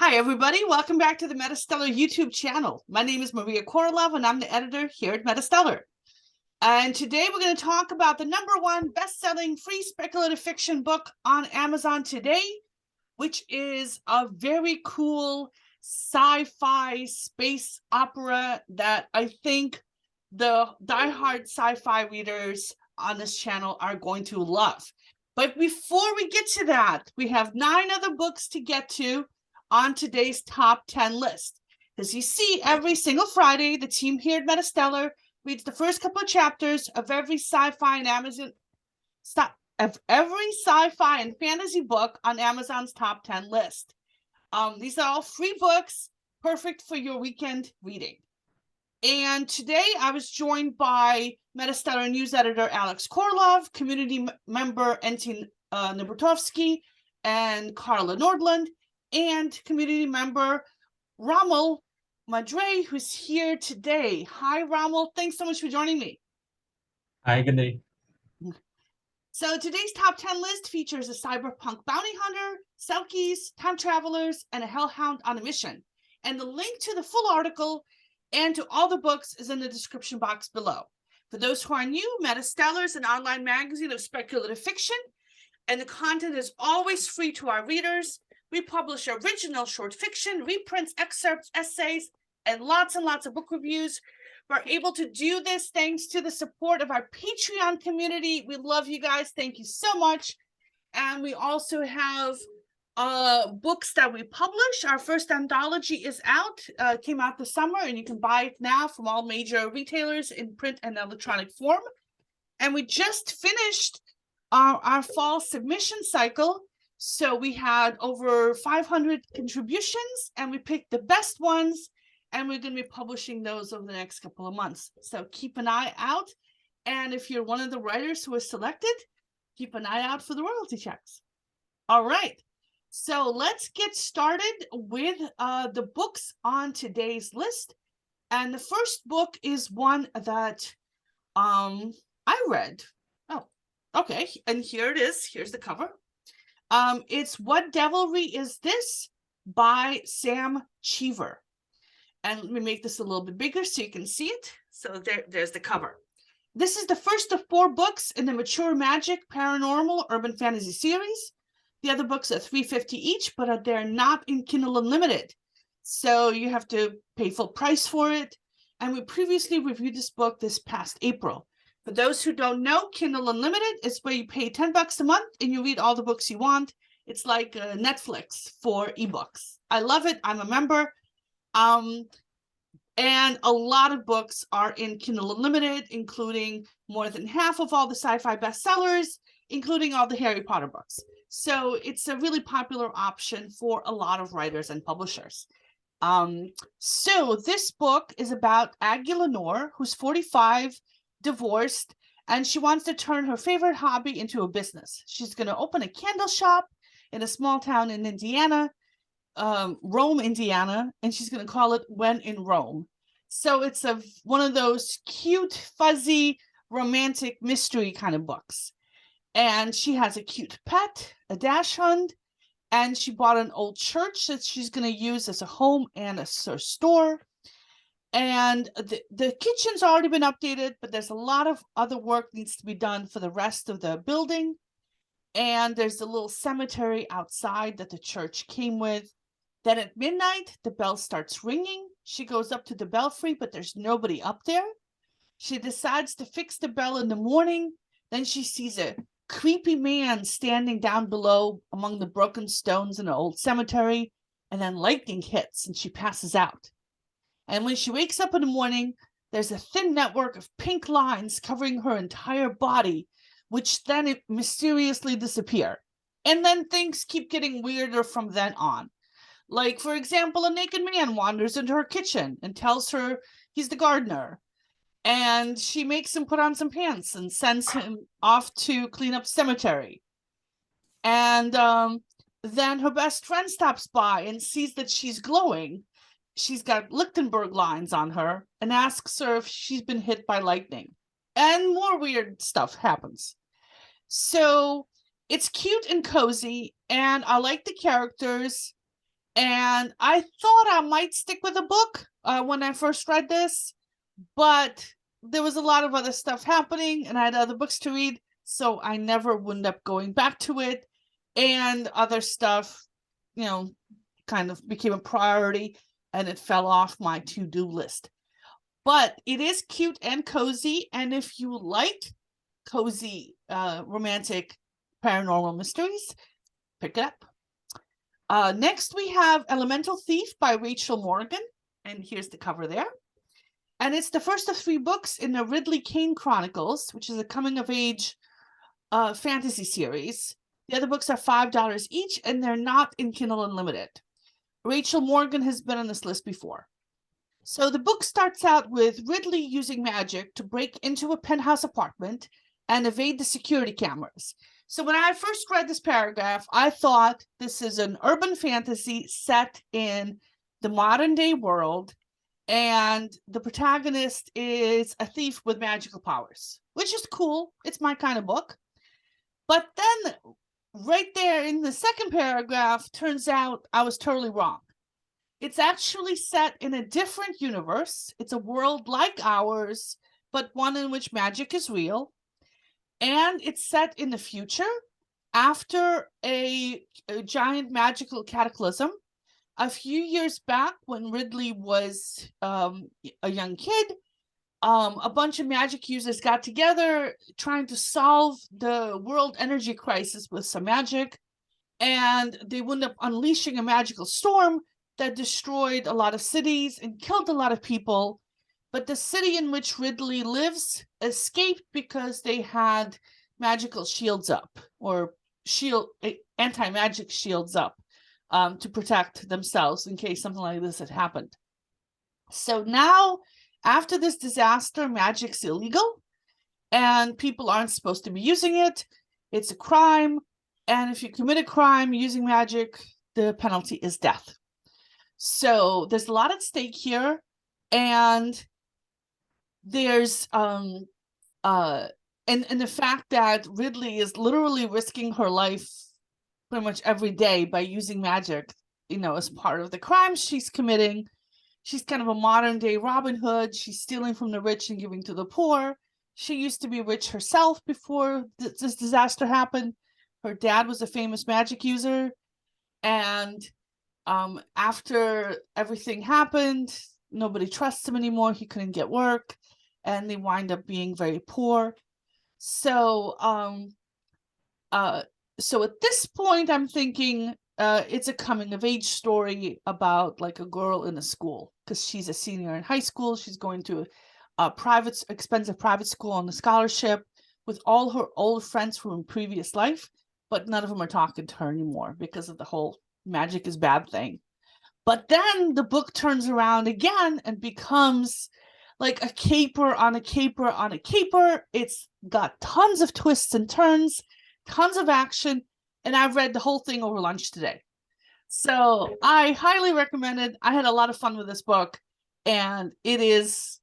Hi, everybody. Welcome back to the MetaStellar YouTube channel. My name is Maria KOROLOV, and I'm the editor here at MetaStellar. And today we're going to talk about the #1 best-selling free speculative fiction book on Amazon today, which is a very cool sci-fi space opera that I think the diehard sci-fi readers on this channel are going to love. But before we get to that, we have 9 other books to get to on today's top 10 list. As you see, every single Friday, the team here at MetaStellar reads the first couple of chapters of every sci-fi and fantasy book on Amazon's top 10 list. These are all free books, perfect for your weekend reading. And today I was joined by MetaStellar news editor Alex KOROLOV, community member Entin Nebertovsky and Carla Nordlund, and community member ROMEL MADRAY, who's here today. Hi, ROMEL. Thanks so much for joining me. Hi, good day. So today's top 10 list features a cyberpunk bounty hunter, Selkies, time travelers, and a hellhound on a mission. And the link to the full article and to all the books is in the description box below. For those who are new, MetaStellar is an online magazine of speculative fiction, and the content is always free to our readers. We publish original short fiction, reprints, excerpts, essays, and lots of book reviews. We're able to do this thanks to the support of our Patreon community. We love you guys. Thank you so much. And we also have books that we publish. Our first anthology is out, came out this summer, and you can buy it now from all major retailers in print and electronic form. And we just finished our fall submission cycle. So we had over 500 contributions, and we picked the best ones, and we're going to be publishing those over the next couple of months. So keep an eye out. And if you're one of the writers who was selected, keep an eye out for the royalty checks. All right. So let's get started with the books on today's list. And the first book is one that I read. Oh, okay. And here it is. Here's the cover. It's What Devilry Is This by Sam Cheever. And let me make this a little bit bigger so you can see it. So there's the cover. This is the first of 4 books in the Mature Magic Paranormal Urban Fantasy series. The other books are $3.50 each, but they're not in Kindle Unlimited. So you have to pay full price for it. And we previously reviewed this book this past April. For those who don't know, Kindle Unlimited is where you pay $10 a month and you read all the books you want. It's like Netflix for ebooks. I love it. I'm a member. And a lot of books are in Kindle Unlimited, including more than half of all the sci-fi bestsellers, including all the Harry Potter books. So it's a really popular option for a lot of writers and publishers. So this book is about Aggie Lenore, who's 45, divorced, and she wants to turn her favorite hobby into a business. She's going to open a candle shop in a small town in Indiana, Rome, Indiana, and she's going to call it When in Rome. So it's one of those cute, fuzzy, romantic mystery kind of books. And she has a cute pet, a dachshund, and she bought an old church that she's going to use as a home and a store. And the kitchen's already been updated, but there's a lot of other work needs to be done for the rest of the building. And there's a little cemetery outside that the church came with. Then at midnight, the bell starts ringing. She goes up to the belfry, but there's nobody up there. She decides to fix the bell in the morning. Then she sees a creepy man standing down below among the broken stones in an old cemetery. And then lightning hits and she passes out. And when she wakes up in the morning, there's a thin network of pink lines covering her entire body, which then mysteriously disappear. And then things keep getting weirder from then on. Like, for example, a naked man wanders into her kitchen and tells her he's the gardener. And she makes him put on some pants and sends him off to clean up cemetery. And then her best friend stops by and sees that she's glowing. She's got Lichtenberg lines on her and asks her if she's been hit by lightning. And more weird stuff happens. So it's cute and cozy, and I like the characters. And I thought I might stick with the book when I first read this, but there was a lot of other stuff happening and I had other books to read, so I never wound up going back to it. And other stuff, you know, kind of became a priority and it fell off my to-do list. But it is cute and cozy, and if you like cozy romantic paranormal mysteries, pick it up. Next we have Elemental Thief by Rachel Morgan, and here's the cover there. And it's the first of 3 books in the Ridley Kane Chronicles, which is a coming-of-age fantasy series. The other books are $5 each, and they're not in Kindle Unlimited. Rachel Morgan has been on this list before. So the book starts out with Ridley using magic to break into a penthouse apartment and evade the security cameras. So when I first read this paragraph, I thought this is an urban fantasy set in the modern day world, and the protagonist is a thief with magical powers, which is cool. It's my kind of book. But then right there in the second paragraph, turns out I was totally wrong. It's actually set in a different universe. It's a world like ours, but one in which magic is real. And it's set in the future after a giant magical cataclysm. A few years back, when Ridley was a young kid, a bunch of magic users got together trying to solve the world energy crisis with some magic. And they wound up unleashing a magical storm that destroyed a lot of cities and killed a lot of people. But the city in which Ridley lives escaped because they had magical shields up, or anti-magic shields up, to protect themselves in case something like this had happened. So now, after this disaster, magic's illegal and people aren't supposed to be using it. It's a crime. And if you commit a crime using magic, the penalty is death. So there's a lot at stake here, and there's and the fact that Ridley is literally risking her life pretty much every day by using magic, as part of the crimes she's committing. She's kind of a modern day Robin Hood. She's stealing from the rich and giving to the poor. She used to be rich herself before this disaster happened. Her dad was a famous magic user, and after everything happened, nobody trusts him anymore. He couldn't get work, and they wind up being very poor. So so at this point, I'm thinking it's a coming of age story about like a girl in a school, because she's a senior in high school. She's going to a expensive private school on a scholarship with all her old friends from a previous life, but none of them are talking to her anymore because of the whole magic is bad thing. But then the book turns around again and becomes like a caper on a caper on a caper. It's got tons of twists and turns, tons of action, and I've read the whole thing over lunch today. So I highly recommend it. I had a lot of fun with this book, and it is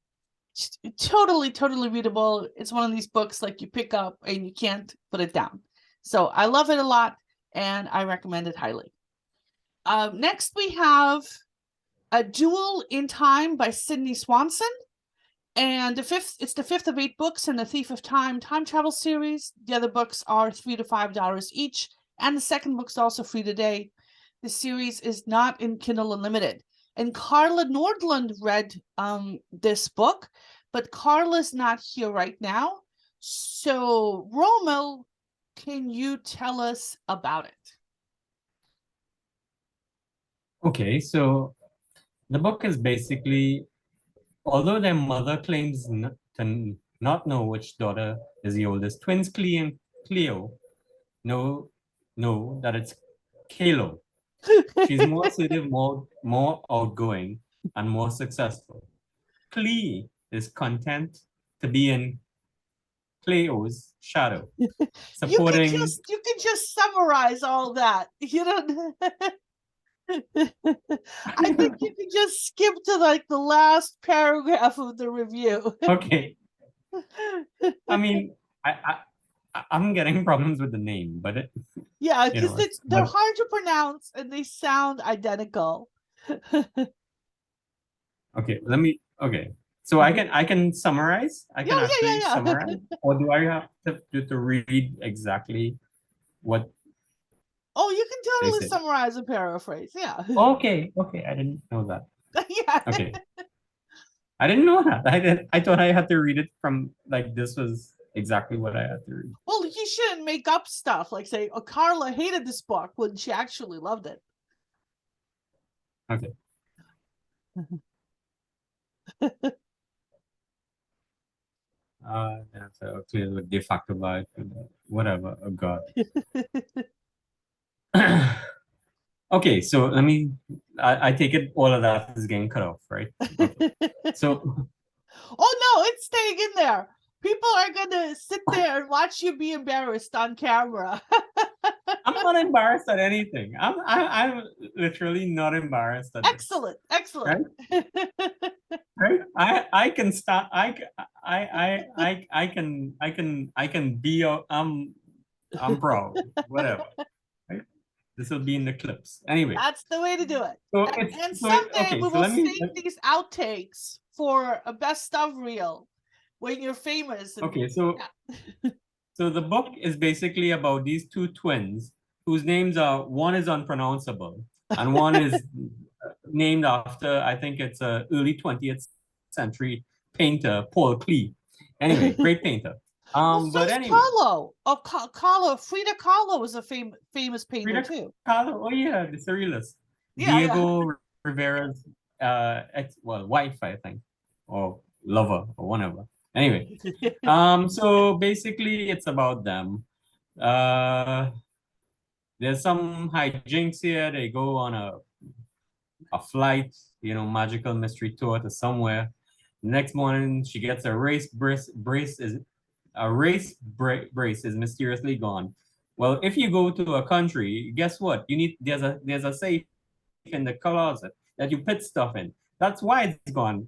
totally readable. It's one of these books like you pick up and you can't put it down. So I love it a lot, and I recommend it highly. Next we have A Duel in Time by Cidney Swanson. And it's the fifth of 8 books in the Thief of Time travel series. The other books are $3 to $5 each, and the second book's also free today. The series is not in Kindle Unlimited. And Carla Nordlund read this book, but Carla's not here right now. So, ROMEL, can you tell us about it? Okay, so the book is basically, although their mother claims to not know which daughter is the oldest, twins Cleo and Cleo know that it's Kalo. She's more assertive, more outgoing, and more successful. Clee is content to be in Cleo's shadow, supporting. You can just summarize all that. You don't. I think you can just skip to like the last paragraph of the review. Okay. I mean, I'm getting problems with the name, but Yeah, because they're but hard to pronounce and they sound identical. okay, okay. So I can summarize. I can actually Yeah. summarize, or do I have to read exactly what Oh, you can they totally said? summarize and paraphrase. Yeah. Okay, I didn't know that. Yeah. Okay, I didn't know that. I thought I had to read it from like this was exactly what I had to read. Well, you shouldn't make up stuff like say, "Oh, Carla hated this book" when she actually loved it. Okay. That's a clear de facto life, whatever. Oh God. Okay, so let me. I take it all of that is getting cut off, right? Okay. So Oh no, it's staying in there. People are gonna sit there and watch you be embarrassed on camera. I'm not embarrassed at anything. I'm literally not embarrassed at this. Excellent. Right? I can start. I can be. I'm proud. Whatever. Right? This will be in the clips. Anyway. That's the way to do it. So And someday okay. we So will let me. save these outtakes for a best of reel when you're famous. Okay. So so the book is basically about these two twins whose names are one is unpronounceable and one is named after I think it's a early 20th century painter Paul Klee. Anyway, great painter. Well, so But is anyway, Kahlo. Oh, Kahlo. Frida Kahlo was a famous painter Frida too. Kahlo. Oh yeah, the surrealist. Yeah. Diego Rivera's wife, I think, or lover or whatever. Anyway, so basically it's about them. There's some hijinks here. They go on a flight, magical mystery tour to somewhere. Next morning, she gets a brace is mysteriously gone. Well, if you go to a country, guess what? There's a safe in the closet that you put stuff in. That's why it's gone.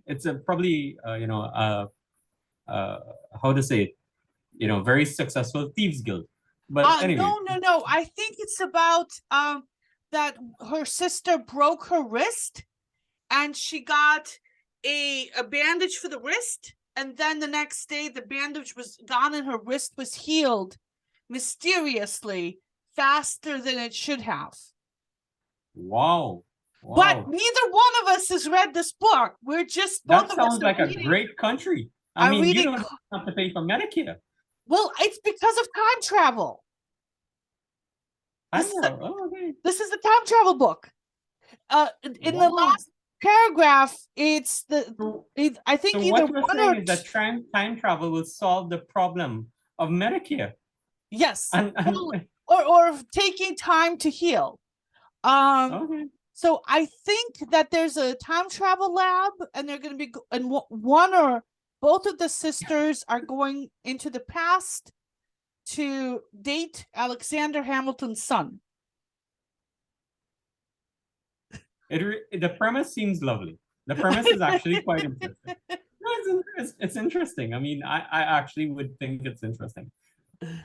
It's probably how to say it, very successful thieves guild. But anyway, No. I think it's about that her sister broke her wrist and she got a bandage for the wrist, and then the next day the bandage was gone and her wrist was healed mysteriously faster than it should have. wow. But neither one of us has read this book. We're just both That of us sounds like a great country. I mean, you don't have to pay for Medicare. Well, it's because of time travel. This is the time travel book. In the last paragraph, it's I think so either what you're one saying or is that time travel will solve the problem of Medicare. Yes, and or taking time to heal. Okay. So I think that there's a time travel lab, and they're going to be, and one or both of the sisters are going into the past to date Alexander Hamilton's son. The premise seems lovely. The premise is actually quite interesting. It's interesting. I mean, I actually would think it's interesting.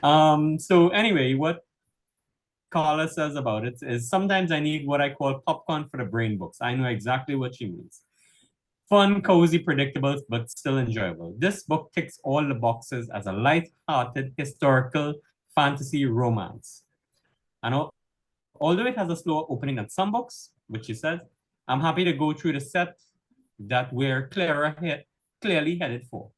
So anyway, what Carla says about it is sometimes I need what I call popcorn for the brain books. I know exactly what she means. Fun, cozy, predictable, but still enjoyable. This book ticks all the boxes as a light-hearted historical fantasy romance. And although it has a slower opening than some books, which she says, I'm happy to go through the set that we're clearly headed for.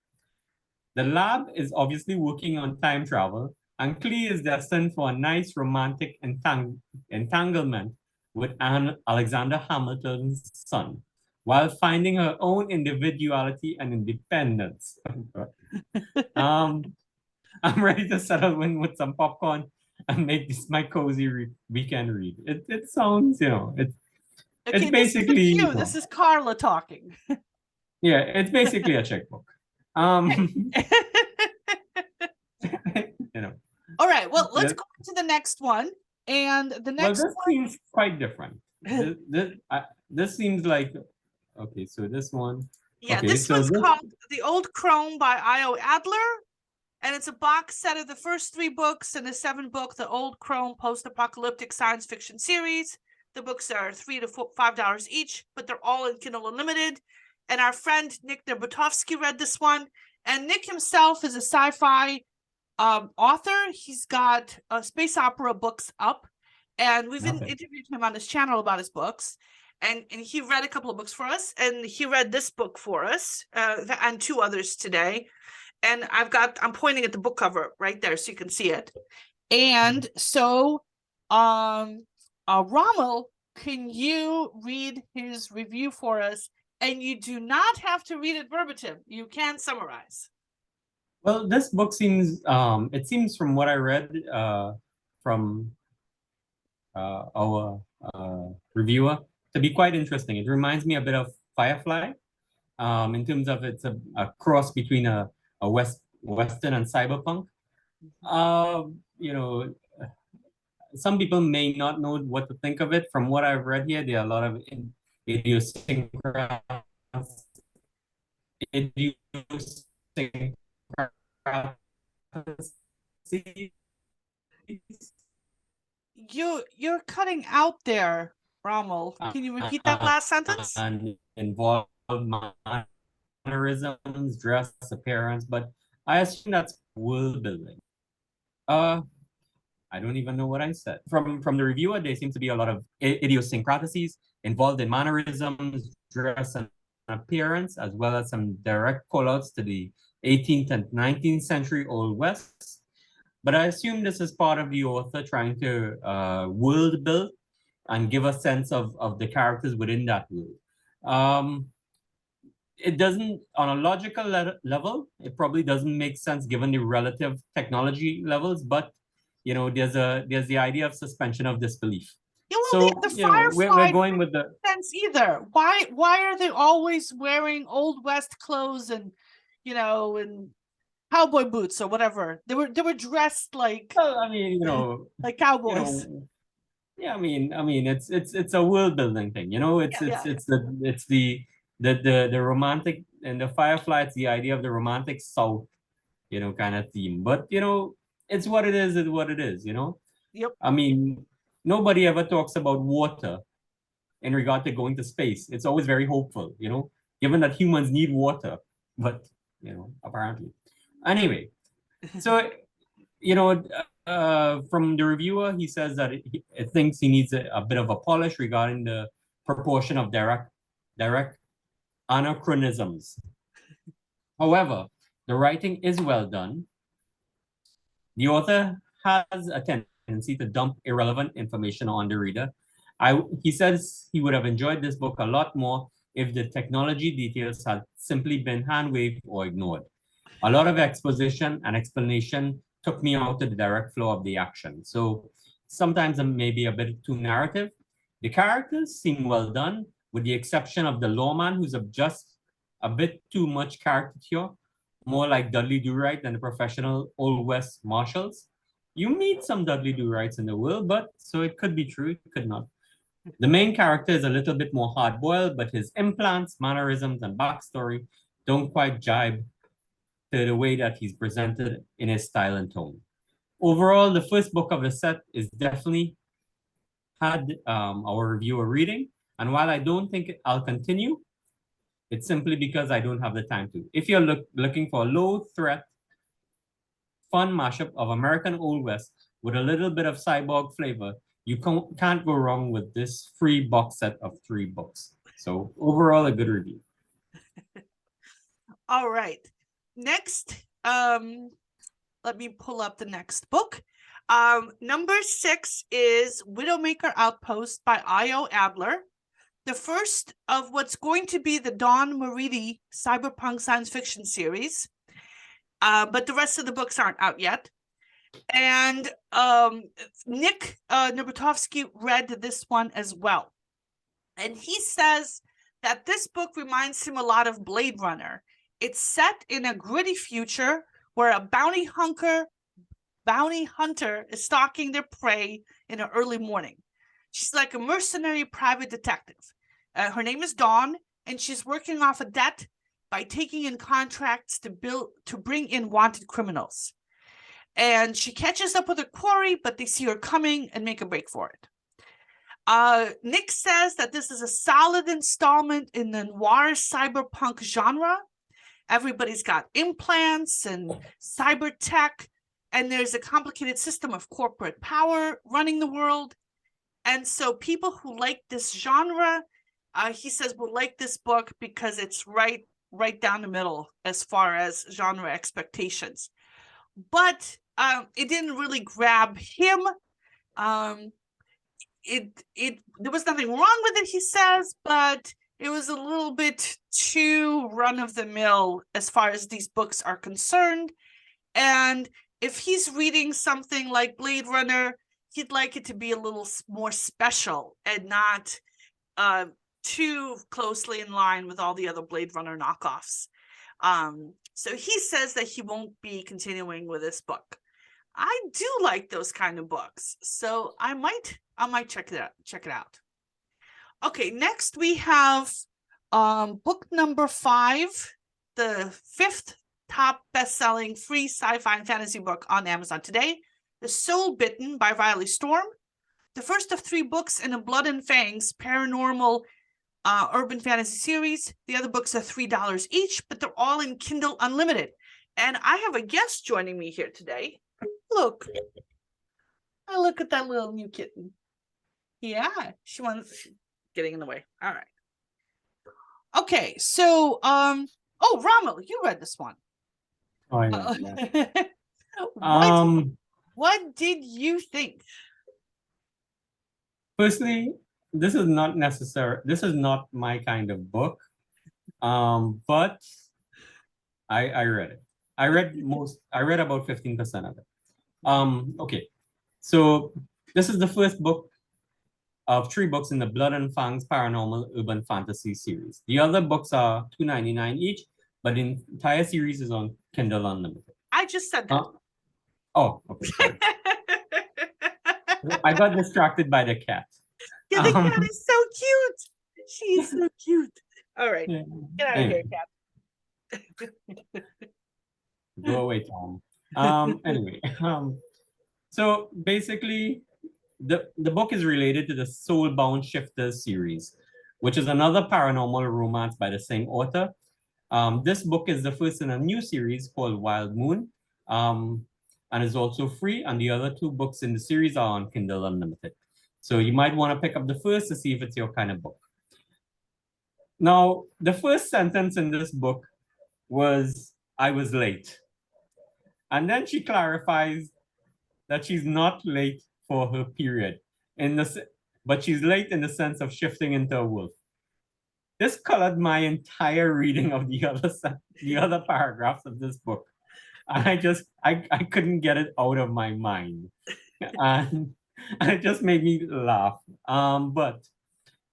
The lab is obviously working on time travel, and Klee is destined for a nice romantic entanglement with Alexander Hamilton's son, while finding her own individuality and independence. I'm ready to settle in with some popcorn and make this my cozy weekend read. It sounds, it's basically this is Carla talking. Yeah, it's basically a checkbook. All right, well, let's go to the next one. And the next this seems quite different. This seems like, okay, so this one. Yeah, okay, this one's called The Old Crone by I.O. Adler. And it's a box set of the first 3 books and the 7-book, the Old Chrome post-apocalyptic science fiction series. The books are $3 to $5 each, but they're all in Kindle Unlimited. And our friend Nick Nerbutovsky read this one. And Nick himself is a sci-fi author. He's got space opera books up. And we've interviewed him on his channel about his books. And he read a couple of books for us. And he read this book for us and 2 others today. And I'm pointing at the book cover right there so you can see it. And so, ROMEL, can you read his review for us? And you do not have to read it verbatim. You can summarize. Well, this book seems, it seems from what I read from our reviewer to be quite interesting. It reminds me a bit of Firefly in terms of it's a cross between a Western and cyberpunk. You know, some people may not know what to think of it. From what I've read here, there are a lot of idiosyncrasies. You're cutting out there, ROMEL. Can you repeat that last sentence? And involve mannerisms, dress, appearance, but I assume that's world building. I don't even know what I said. From the reviewer, there seems to be a lot of idiosyncrasies involved in mannerisms, dress, and appearance, as well as some direct callouts to the 18th and 19th century Old West. But I assume this is part of the author trying to world build and give a sense of the characters within that world. It doesn't, on a logical level, it probably doesn't make sense given the relative technology levels, but you know, there's the idea of suspension of disbelief. Yeah, well, So the you know, we're going with the sense either. Why are they always wearing Old West clothes and, you know, and cowboy boots or whatever? They were dressed like, well, I mean, you know, like cowboys. You know, yeah, I mean, it's a world building thing. You know, it's the romantic and the Firefly. It's the idea of the romantic South, you know, kind of theme. But you know, it's what it is. It's what it is. You know. Yep. I mean, nobody ever talks about water in regard to going to space. It's always very hopeful, you know, given that humans need water, but you know, apparently. Anyway, so you know, from the reviewer, he says that he thinks he needs a bit of a polish regarding the proportion of direct anachronisms. However, the writing is well done. The author has a tendency to dump irrelevant information on the reader. He says he would have enjoyed this book a lot more if the technology details had simply been hand-waved or ignored. A lot of exposition and explanation took me out of the direct flow of the action. So sometimes it may be a bit too narrative. The characters seem well done, with the exception of the lawman, who's just a bit too much caricature, more like Dudley Do-Right than the professional Old West marshals. You meet some Dudley Do-Rights in the world, but so it could be true, it could not. The main character is a little bit more hard-boiled, but his implants, mannerisms, and backstory don't quite jibe to the way that he's presented in his style and tone. Overall, the first book of the set is definitely had our reviewer reading, and while I don't think I'll continue, it's simply because I don't have the time to. If you're looking for a low-threat, fun mashup of American Old West with a little bit of cyborg flavor, you can't go wrong with this free box set of 3 books. So overall, a good review. All right. Next, let me pull up the next book. Number 6 is Widowmaker Outpost by I.O. Adler. The first of what's going to be the Dawn Maridi cyberpunk science fiction series. But the rest of the books aren't out yet. And Nick Nerbutovsky read this one as well. And he says that this book reminds him a lot of Blade Runner. It's set in a gritty future where a bounty hunter is stalking their prey in the early morning. She's like a mercenary private detective. Her name is Dawn, and she's working off a debt by taking in contracts to bring in wanted criminals. And she catches up with her quarry, but they see her coming and make a break for it. Nick says that this is a solid installment in the noir cyberpunk genre. Everybody's got implants and cyber tech, and there's a complicated system of corporate power running the world. And so people who like this genre, he says, will like this book because it's right down the middle as far as genre expectations. But it didn't really grab him. There was nothing wrong with it, he says, but it was a little bit too run-of-the-mill as far as these books are concerned. And if he's reading something like Blade Runner, he'd like it to be a little more special and not too closely in line with all the other Blade Runner knockoffs. So he says that he won't be continuing with this book. I do like those kind of books, so I might check it out. Okay, next we have book number 5, the 5th top best-selling free sci-fi and fantasy book on Amazon today, The Soul Bitten by Riley Storm. The first of 3 books in a Blood and Fangs paranormal urban fantasy series. The other books are $3 each, but they're all in Kindle Unlimited. And I have a guest joining me here today. Look at that little new kitten. Yeah, she's getting in the way. All right. Okay, so ROMEL, you read this one. Oh, yeah. What did you think? Firstly, this is not my kind of book. But I read it. I read about 15% of it. Okay. So this is the first book of 3 books in the Blood and Fangs Paranormal Urban Fantasy series. The other books are $2.99 each, but the entire series is on Kindle Unlimited. I just said that. Oh, okay. Sorry. I got distracted by the cat. Yeah, the cat is so cute. She is so cute. All right. Yeah. Get out of here, cat. Go away, Tom. Anyway, so basically, the book is related to the Soulbound Shifters series, which is another paranormal romance by the same author. This book is the first in a new series called Wild Moon, and is also free. And the other 2 books in the series are on Kindle Unlimited. So you might want to pick up the first to see if it's your kind of book. Now, the first sentence in this book was, "I was late." And then she clarifies that she's not late for her period, but she's late in the sense of shifting into a wolf. This colored my entire reading of the other paragraphs of this book. And I couldn't get it out of my mind. And it just made me laugh. But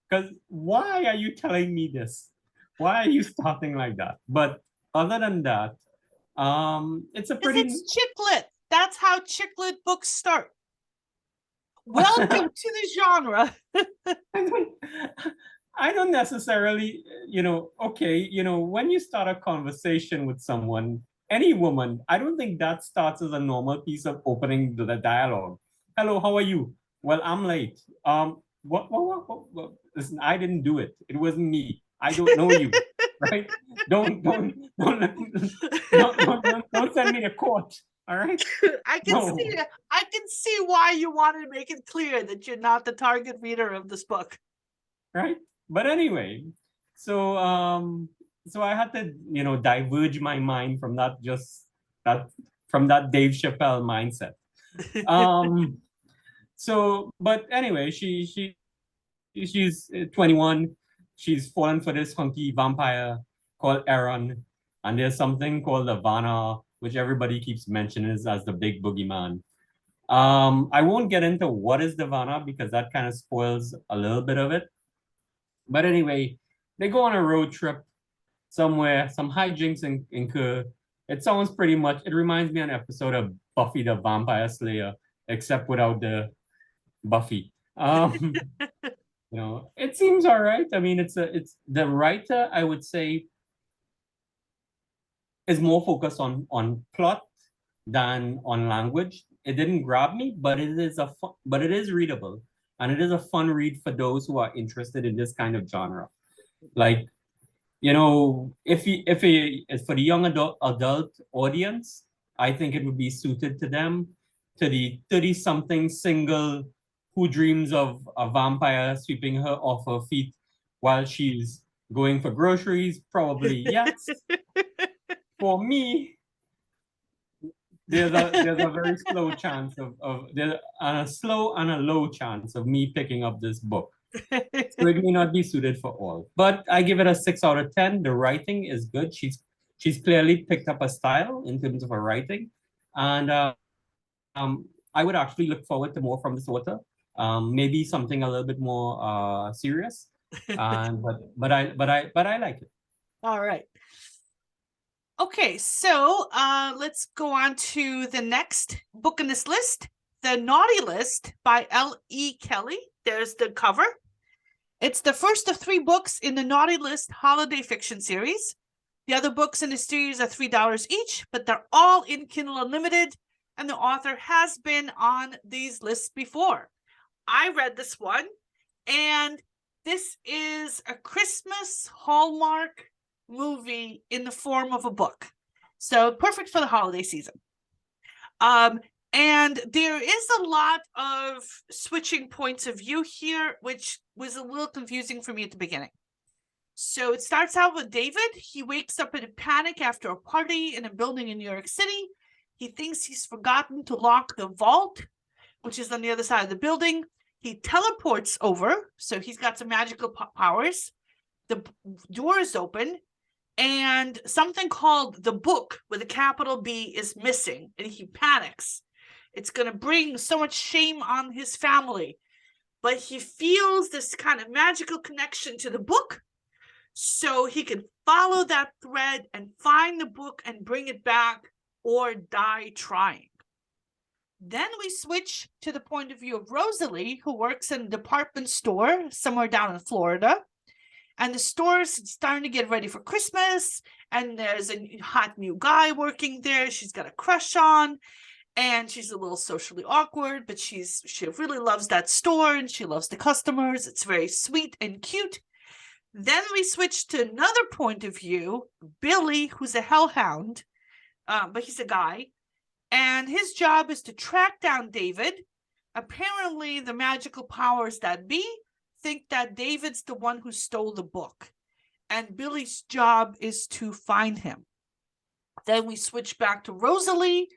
because why are you telling me this? Why are you starting like that? But other than that, it's a pretty... It's chick lit. That's how chick lit books start. Welcome to the genre. I don't necessarily, okay, when you start a conversation with someone, any woman, I don't think that starts as a normal piece of opening the dialogue. "Hello, how are you?" "Well, I'm late." What? Listen, I didn't do it. It wasn't me. I don't know you, right? Don't send me to court. All right. I can see why you wanted to make it clear that you're not the target reader of this book. Right. But anyway, so I had to, diverge my mind from that Dave Chappelle mindset. But anyway, she's 21. She's fallen for this hunky vampire called Aaron, and there's something called the Vanna, which everybody keeps mentioning as the big boogeyman. I won't get into what is the Vanna because that kind of spoils a little bit of it. But anyway, they go on a road trip somewhere, some hijinks incur. It sounds pretty much, it reminds me of an episode of Buffy the Vampire Slayer, except without the Buffy. It seems all right. I mean, it's the writer, I would say, is more focused on plot than on language. It didn't grab me, but it is readable, and it is a fun read for those who are interested in this kind of genre. Like, if for the young adult audience, I think it would be suited to them. To the 30-something single who dreams of a vampire sweeping her off her feet while she's going for groceries, probably yes. For me, there's a very slow chance there's a slow and a low chance of me picking up this book. So it may not be suited for all. But I give it a 6 out of 10. The writing is good. She's clearly picked up a style in terms of her writing. And I would actually look forward to more from this author. Maybe something a little bit more serious. But I like it. All right. Okay, so let's go on to the next book in this list, The Naughty List by L.E. Kelley. There's the cover. It's the first of 3 books in the Naughty List holiday fiction series. The other books in the series are $3 each, but they're all in Kindle Unlimited, and the author has been on these lists before. I read this one, and this is a Christmas Hallmark movie in the form of a book. So perfect for the holiday season. And there is a lot of switching points of view here, which was a little confusing for me at the beginning. So it starts out with David. He wakes up in a panic after a party in a building in New York City. He thinks he's forgotten to lock the vault, which is on the other side of the building. He teleports over, so he's got some magical powers. The door is open, and something called the book with a capital B is missing, and he panics. It's going to bring so much shame on his family, but he feels this kind of magical connection to the book, so he can follow that thread and find the book and bring it back or die trying. Then we switch to the point of view of Rosalie, who works in a department store somewhere down in Florida. And the store's starting to get ready for Christmas, and there's a hot new guy working there she's got a crush on, and she's a little socially awkward, but she really loves that store, and she loves the customers. It's very sweet and cute. Then we switch to another point of view, Billy, who's a hellhound, but he's a guy, and his job is to track down David. Apparently, the magical powers that be think that David's the one who stole the book, and Billy's job is to find him. Then we switch back to Rosalie.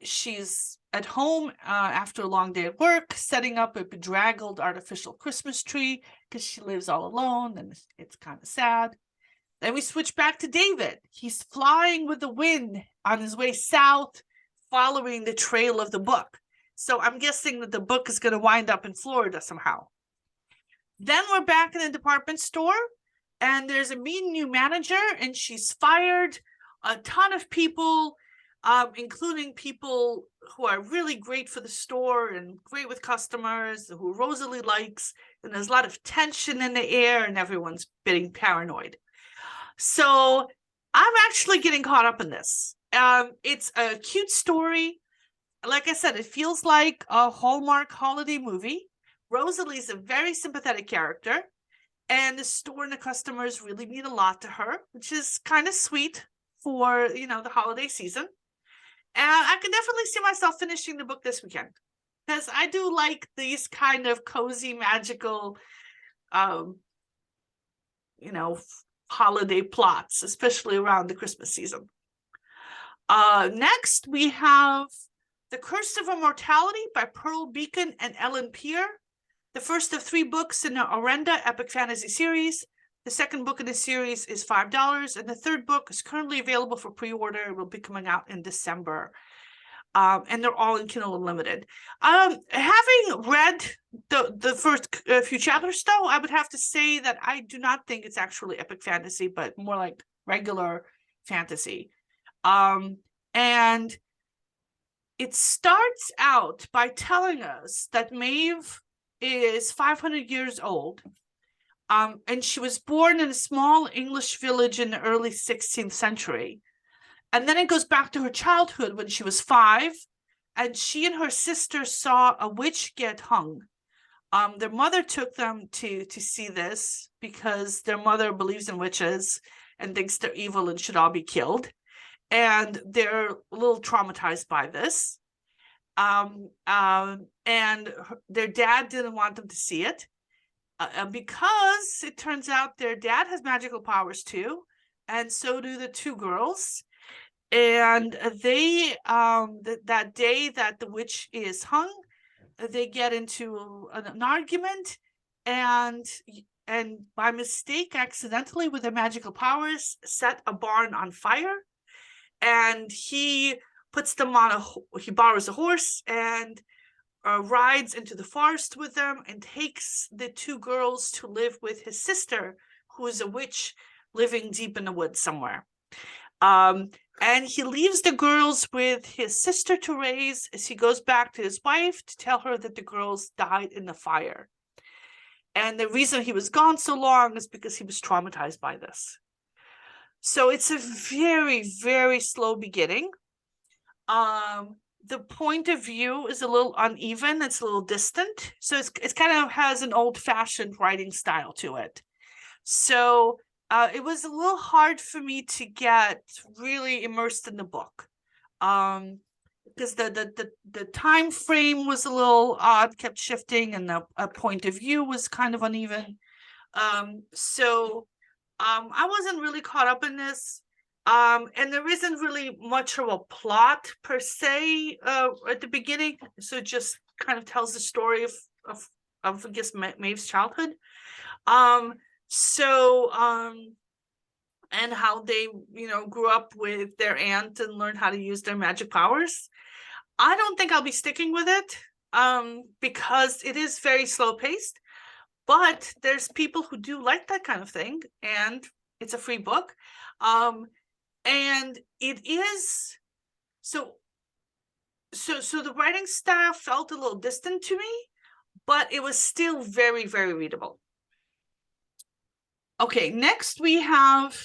She's at home after a long day at work, setting up a bedraggled artificial Christmas tree because she lives all alone, and it's kind of sad. Then we switch back to David. He's flying with the wind on his way south, following the trail of the book. So I'm guessing that the book is going to wind up in Florida somehow. Then we're back in the department store, and there's a mean new manager, and she's fired a ton of people, including people who are really great for the store and great with customers, who Rosalie likes, and there's a lot of tension in the air, and everyone's getting paranoid. So I'm actually getting caught up in this. It's a cute story. Like I said, it feels like a Hallmark holiday movie. Rosalie's a very sympathetic character, and the store and the customers really mean a lot to her, which is kind of sweet for, the holiday season. And I can definitely see myself finishing the book this weekend, because I do like these kind of cozy, magical, holiday plots, especially around the Christmas season. Next, we have The Curse of Immortality by Pearl Beacon and Elin Peer. The first of 3 books in the Orenda epic fantasy series. The second book in the series is $5, and the third book is currently available for pre-order. It will be coming out in December. And they're all in Kindle Unlimited. Having read the first few chapters, though, I would have to say that I do not think it's actually epic fantasy, but more like regular fantasy. And it starts out by telling us that Maeve is 500 years old. And she was born in a small English village in the early 16th century. And then it goes back to her childhood when she was 5, and she and her sister saw a witch get hung. Their mother took them to see this because their mother believes in witches and thinks they're evil and should all be killed. And they're a little traumatized by this. And their dad didn't want them to see it because it turns out their dad has magical powers too, and so do the 2 girls. And they, that day that the witch is hung, they get into an argument, and by mistake, accidentally, with their magical powers, set a barn on fire. And he puts them on he borrows a horse and rides into the forest with them and takes the 2 girls to live with his sister, who is a witch living deep in the woods somewhere. And he leaves the girls with his sister to raise as he goes back to his wife to tell her that the girls died in the fire. And the reason he was gone so long is because he was traumatized by this. So it's a very, very slow beginning. The point of view is a little uneven. It's a little distant. So it's kind of has an old-fashioned writing style to it. So it was a little hard for me to get really immersed in the book. Because the time frame was a little odd, kept shifting, and the point of view was kind of uneven. So I wasn't really caught up in this. And there isn't really much of a plot per se at the beginning, so it just kind of tells the story of I guess Maeve's childhood. And how they grew up with their aunt and learned how to use their magic powers. I don't think I'll be sticking with it because it is very slow paced, but there's people who do like that kind of thing, and it's a free book. And it is so the writing style felt a little distant to me, but it was still very, very readable. Okay, next we have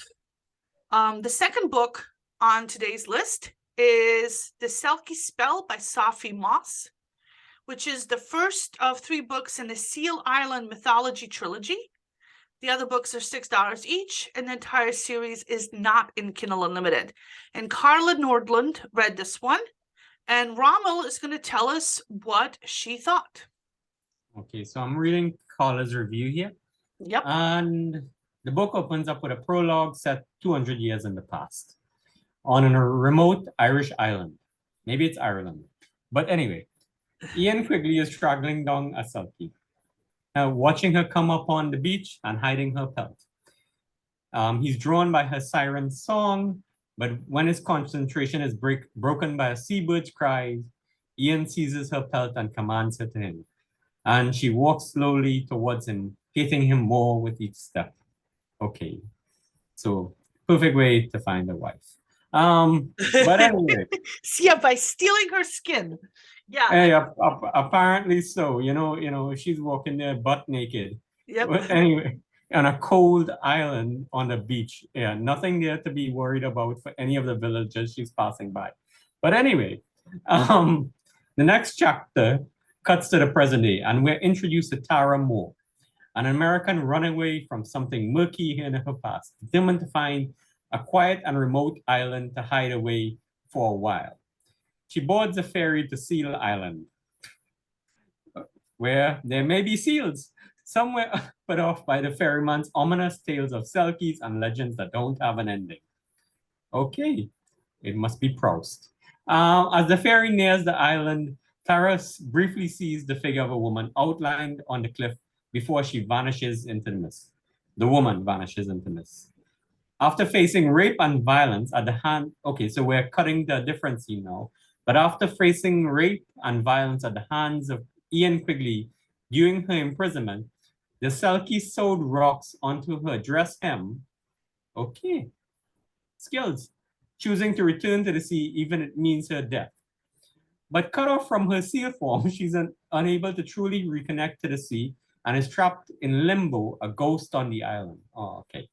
the second book on today's list is The Selki Spell by Sophie Moss, which is the first of 3 books in the Seal Island Mythology trilogy. The other books are $6 each, and the entire series is not in Kindle Unlimited. And Carla Nordlund read this one, and ROMEL is going to tell us what she thought. Okay, so I'm reading Carla's review here. Yep. And the book opens up with a prologue set 200 years in the past on a remote Irish island. Maybe it's Ireland. But anyway, Ian Quigley is straggling down a Selkie, watching her come up on the beach and hiding her pelt. He's drawn by her siren song, but when his concentration is broken by a seabird's cries, Ian seizes her pelt and commands her to him. And she walks slowly towards him, hating him more with each step. Okay, so perfect way to find a wife. But anyway. Yeah, by stealing her skin. Yeah. Hey, apparently so. She's walking there butt naked. Yep. But anyway, on a cold island on the beach. Yeah, nothing there to be worried about for any of the villagers she's passing by. But anyway, the next chapter cuts to the present day, and we're introduced to Tara Moore, an American runaway from something murky in her past, determined to find a quiet and remote island to hide away for a while. She boards a ferry to Seal Island, where there may be seals somewhere put off by the ferryman's ominous tales of Selkies and legends that don't have an ending. Okay, it must be Proust. As the ferry nears the island, Tara briefly sees the figure of a woman outlined on the cliff before she vanishes into the mist. The woman vanishes into the mist. After facing rape and violence at the hand, okay, so we're cutting the different scene now. But after facing rape and violence at the hands of Ian Quigley during her imprisonment, the Selkie sewed rocks onto her dress hem. Okay, skills. Choosing to return to the sea even if it means her death. But cut off from her seal form, she's unable to truly reconnect to the sea and is trapped in limbo, a ghost on the island. Oh, okay.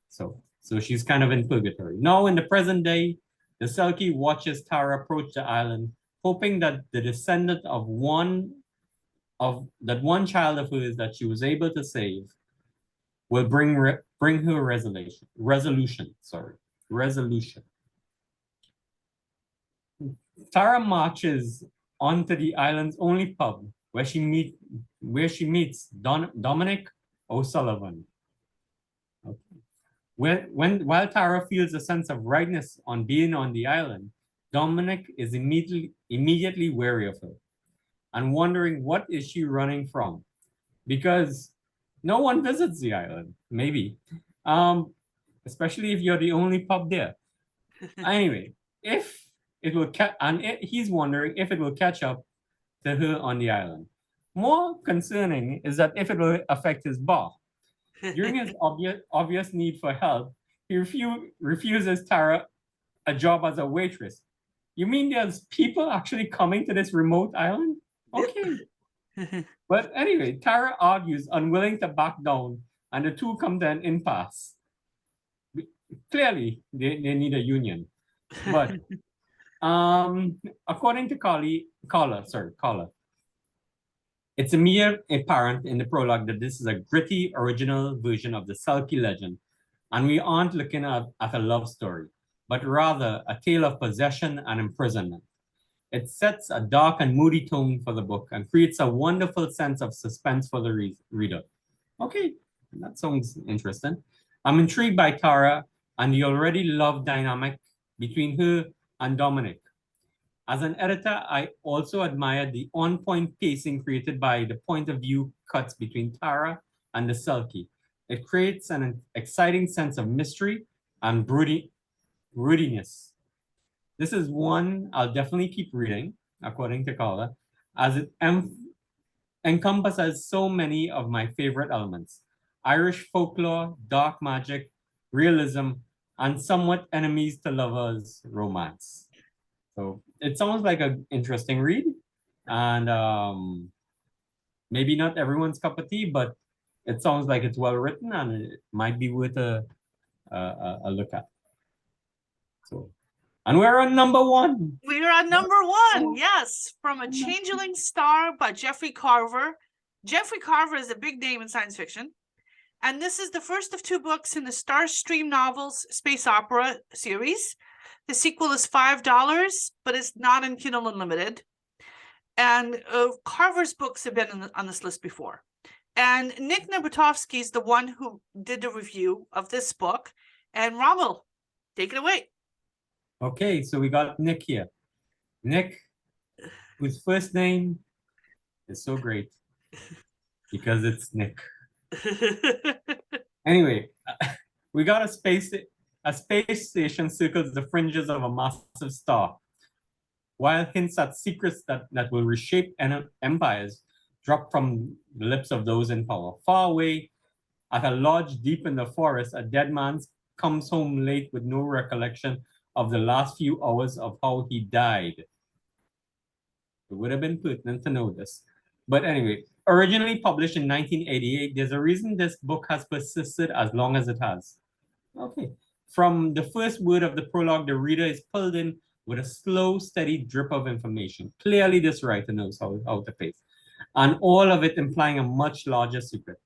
So she's kind of in purgatory. Now, in the present day, the Selkie watches Tara approach the island, hoping that the descendant of one child of hers that she was able to save will bring her resolution. Tara marches onto the island's only pub, where she meets Dominic O'Sullivan. Okay. While Tara feels a sense of rightness on being on the island, Dominic is immediately wary of her and wondering what is she running from, because no one visits the island, maybe, especially if you're the only pub there. Anyway, if it will he's wondering if it will catch up to her on the island. More concerning is that if it will affect his bar. During his obvious need for help, he refuses Tara a job as a waitress. You mean there's people actually coming to this remote island? Okay. But anyway, Tara argues, unwilling to back down, and the two come to an impasse. Clearly, they need a union. But according to Caller, it's immediately apparent in the prologue that this is a gritty, original version of the Selkie legend, and we aren't looking at a love story, but rather a tale of possession and imprisonment. It sets a dark and moody tone for the book and creates a wonderful sense of suspense for the reader. Okay, that sounds interesting. I'm intrigued by Tara and the already loved dynamic between her and Dominic. As an editor, I also admired the on-point pacing created by the point of view cuts between Tara and the Selkie. It creates an exciting sense of mystery and broodiness. This is one I'll definitely keep reading, according to Caller, as it encompasses so many of my favorite elements: Irish folklore, dark magic, realism, and somewhat enemies to lovers romance. So it sounds like an interesting read, and maybe not everyone's cup of tea, but it sounds like it's well written and it might be worth a look at. So, and we're on number one. We're on number one, yes, from A Changeling Star by Jeffrey Carver. Jeffrey Carver is a big name in science fiction, and this is the first of two books in the Starstream Novels space opera series. The sequel is $5, but it's not in Kindle Unlimited. And Carver's books have been on this list before. And Nick Nabotowski is the one who did the review of this book. And ROMEL, take it away. Okay, so we got Nick here. Nick, whose first name is so great because it's Nick. Anyway, we got a space station circles the fringes of a massive star, while hints at secrets that will reshape empires drop from the lips of those in power. Far away, at a lodge deep in the forest, a dead man comes home late with no recollection of the last few hours of how he died. It would have been pertinent to know this. But anyway, originally published in 1988, there's a reason this book has persisted as long as it has. Okay. From the first word of the prologue, the reader is pulled in with a slow, steady drip of information. Clearly, this writer knows how to pace. And all of it implying a much larger secret.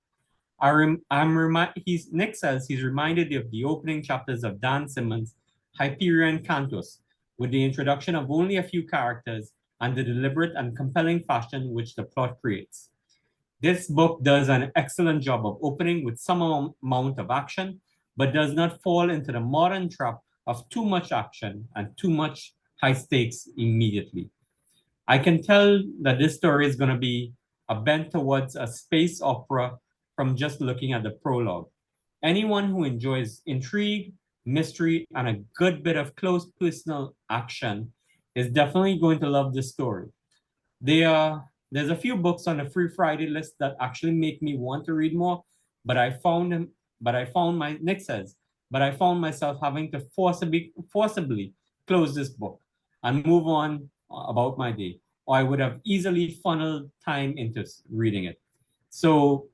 Nick says he's reminded of the opening chapters of Dan Simmons' Hyperion Cantos, with the introduction of only a few characters and the deliberate and compelling fashion which the plot creates. This book does an excellent job of opening with some amount of action, but does not fall into the modern trap of too much action and too much high stakes immediately. I can tell that this story is going to be a bent towards a space opera from just looking at the prologue. Anyone who enjoys intrigue, mystery, and a good bit of close personal action is definitely going to love this story. There's a few books on the Free Friday list that actually make me want to read more, but I found myself having to forcibly close this book and move on about my day, or I would have easily funneled time into reading it. So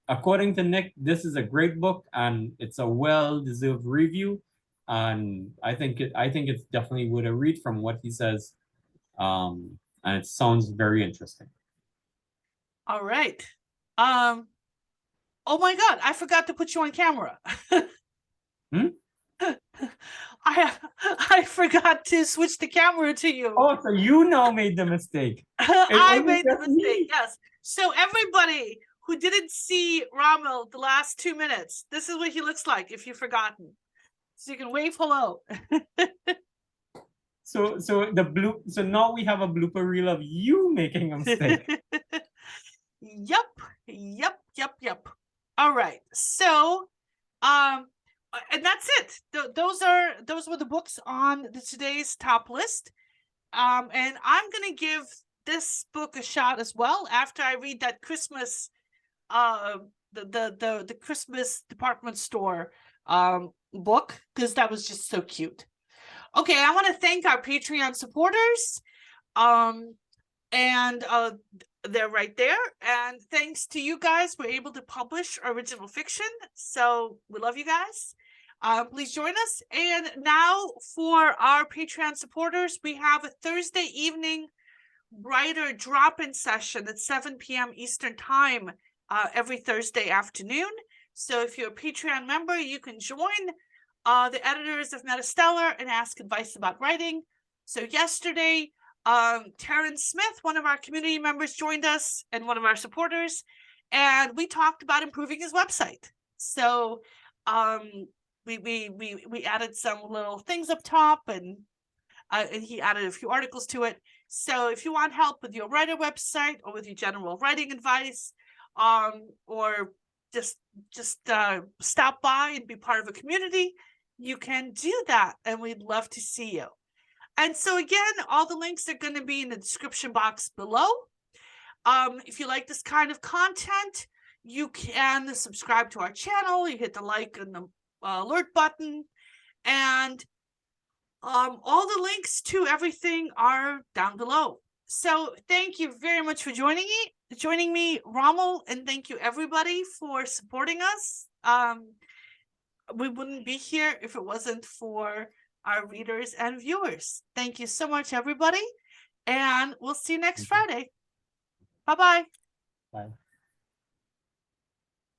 according to Nick, this is a great book and it's a well-deserved review. And I think it's definitely worth a read from what he says. And it sounds very interesting. All right. Oh my God, I forgot to put you on camera. I forgot to switch the camera to you. Oh, so you now made the mistake. I made the mistake, yes. So everybody who didn't see ROMEL the last 2 minutes, this is what he looks like if you've forgotten. So you can wave hello. So now we have a blooper reel of you making a mistake. Yep. All right. So and that's it. Those were the books on today's top list. And I'm gonna give this book a shot as well after I read that Christmas the Christmas department store book, because that was just so cute. Okay, I want to thank our Patreon supporters. And they're right there. And thanks to you guys, we're able to publish original fiction. So we love you guys. Please join us. And now for our Patreon supporters, we have a Thursday evening writer drop-in session at 7 p.m. Eastern Time every Thursday afternoon. So if you're a Patreon member, you can join the editors of MetaStellar and ask advice about writing. So yesterday, Terrence Smith, one of our community members, joined us, and one of our supporters, and we talked about improving his website. So we added some little things up top, and he added a few articles to it. So if you want help with your writer website or with your general writing advice, or just stop by and be part of a community, you can do that, and we'd love to see you. And so again, all the links are going to be in the description box below. If you like this kind of content, you can subscribe to our channel. You hit the like and the alert button, and all the links to everything are down below. So thank you very much for joining me, ROMEL, and thank you everybody for supporting us. We wouldn't be here if it wasn't for our readers and viewers. Thank you so much, everybody, and we'll see you next Friday. Bye-bye. Bye.